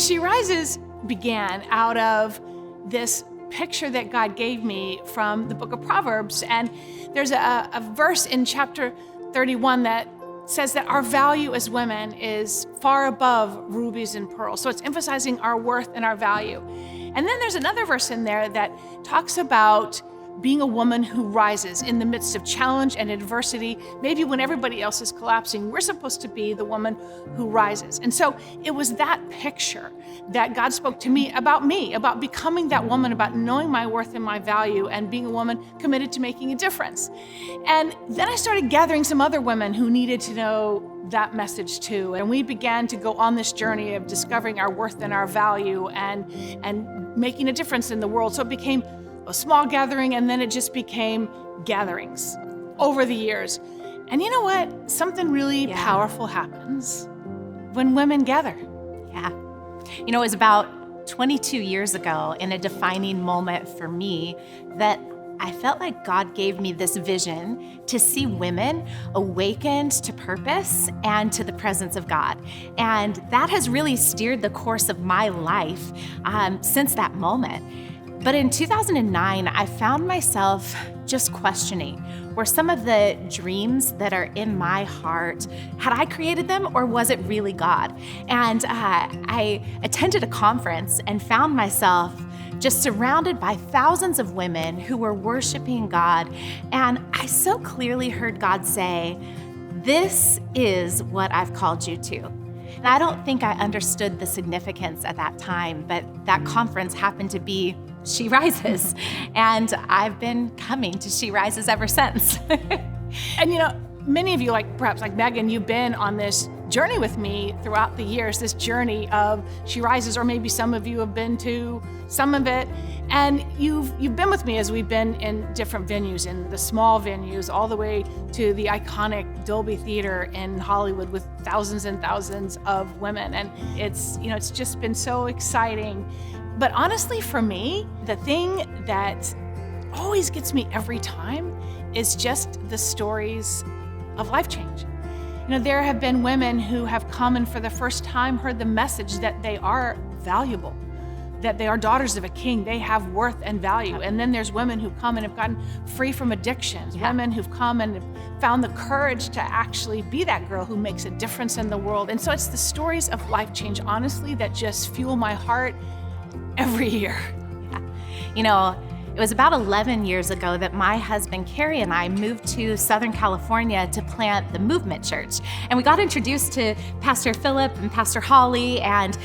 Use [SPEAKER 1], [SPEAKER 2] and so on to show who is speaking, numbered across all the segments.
[SPEAKER 1] She Rises began out of this picture that God gave me from the book of Proverbs. And there's a verse in chapter 31 that says that our value as women is far above rubies and pearls. So it's emphasizing our worth and our value. And then there's another verse in there that talks about being a woman who rises in the midst of challenge and adversity. Maybe when everybody else is collapsing, we're supposed to be the woman who rises. And so it was that picture that God spoke to me, about becoming that woman, about knowing my worth and my value, and being a woman committed to making a difference. And then I started gathering some other women who needed to know that message too. And we began to go on this journey of discovering our worth and our value and making a difference in the world. So it became a small gathering, and then it just became gatherings over the years. And you know what? Something really powerful happens when women gather.
[SPEAKER 2] Yeah. You know, it was about 22 years ago, in a defining moment for me, that I felt like God gave me this vision to see women awakened to purpose and to the presence of God. And that has really steered the course of my life since that moment. But in 2009, I found myself just questioning, were some of the dreams that are in my heart, had I created them, or was it really God? And I attended a conference and found myself just surrounded by thousands of women who were worshiping God. And I so clearly heard God say, "This is what I've called you to." And I don't think I understood the significance at that time, but that conference happened to be She Rises. And I've been coming to She Rises ever since.
[SPEAKER 1] And you know, many of you, perhaps like Megan, you've been on this journey with me throughout the years, this journey of She Rises, or maybe some of you have been to some of it. And you've been with me as we've been in different venues, in the small venues, all the way to the iconic Dolby Theater in Hollywood with thousands and thousands of women. And it's just been so exciting. But honestly, for me, the thing that always gets me every time is just the stories of life change. You know, there have been women who have come and for the first time heard the message that they are valuable, that they are daughters of a king, they have worth and value. And then there's women who come and have gotten free from addictions, women who've come and have found the courage to actually be that girl who makes a difference in the world. And so it's the stories of life change, honestly, that just fuel my heart every year.
[SPEAKER 2] Yeah. You know, it was about 11 years ago that my husband, Carrie, and I moved to Southern California to plant the Movement Church. And we got introduced to Pastor Philip and Pastor Holly, and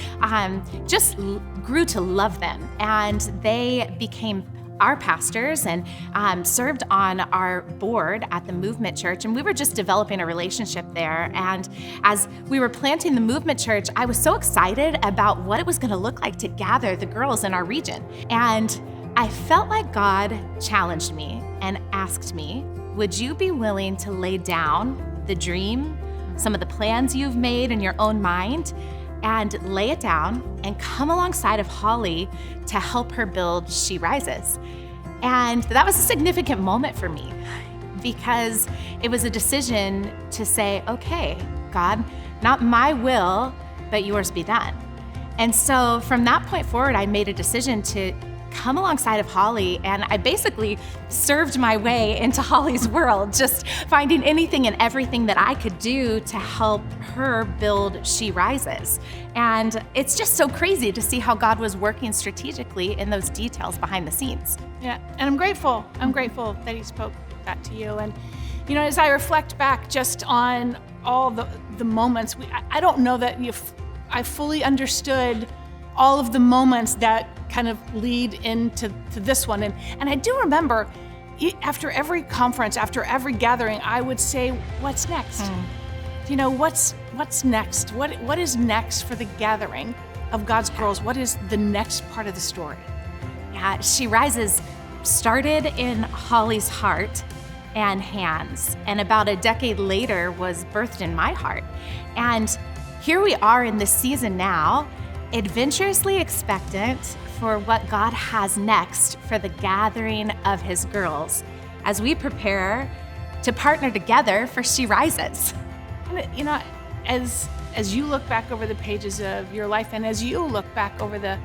[SPEAKER 2] just grew to love them. And they became our pastors and served on our board at the Movement Church. And we were just developing a relationship there. And as we were planting the Movement Church, I was so excited about what it was going to look like to gather the girls in our region. And I felt like God challenged me and asked me, would you be willing to lay down the dream, some of the plans you've made in your own mind, and lay it down and come alongside of Holly to help her build She Rises? And that was a significant moment for me, because it was a decision to say, okay, God, not my will, but yours be done. And so from that point forward, I made a decision to come alongside of Holly, and I basically served my way into Holly's world, just finding anything and everything that I could do to help her build She Rises. And it's just so crazy to see how God was working strategically in those details behind the scenes.
[SPEAKER 1] Yeah, and I'm grateful that he spoke that to you. And you know, as I reflect back just on all the moments, I don't know that I fully understood all of the moments that kind of lead into this one. And I do remember after every conference, after every gathering, I would say, what's next? You know, what's next? What is next for the gathering of God's girls? What is the next part of the story?
[SPEAKER 2] Yeah, She Rises started in Holly's heart and hands, and about a decade later was birthed in my heart. And here we are in this season now, adventurously expectant for what God has next for the gathering of his girls as we prepare to partner together for She Rises.
[SPEAKER 1] You know, as as you look back over the pages of your life, and as you look back over the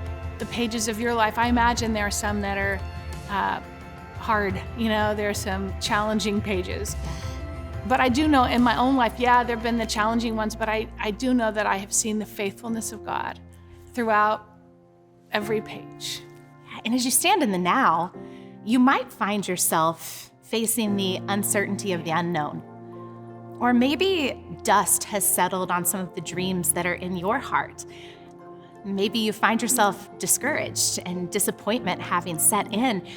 [SPEAKER 1] pages of your life, I imagine there are some that are hard. There are some challenging pages. But I do know in my own life, there have been the challenging ones, but I do know that I have seen the faithfulness of God throughout every page.
[SPEAKER 2] And as you stand in the now, you might find yourself facing the uncertainty of the unknown. Or maybe dust has settled on some of the dreams that are in your heart. Maybe you find yourself discouraged and disappointment having set in,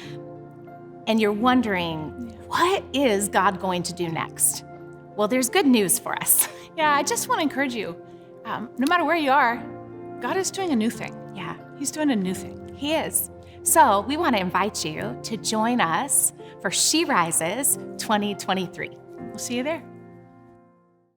[SPEAKER 2] and you're wondering, what is God going to do next? Well, there's good news for us.
[SPEAKER 1] Yeah, I just want to encourage you, no matter where you are, God is doing a new thing.
[SPEAKER 2] Yeah,
[SPEAKER 1] He's doing a new thing.
[SPEAKER 2] He is. So we want to invite you to join us for She Rises 2023.
[SPEAKER 1] We'll see you there.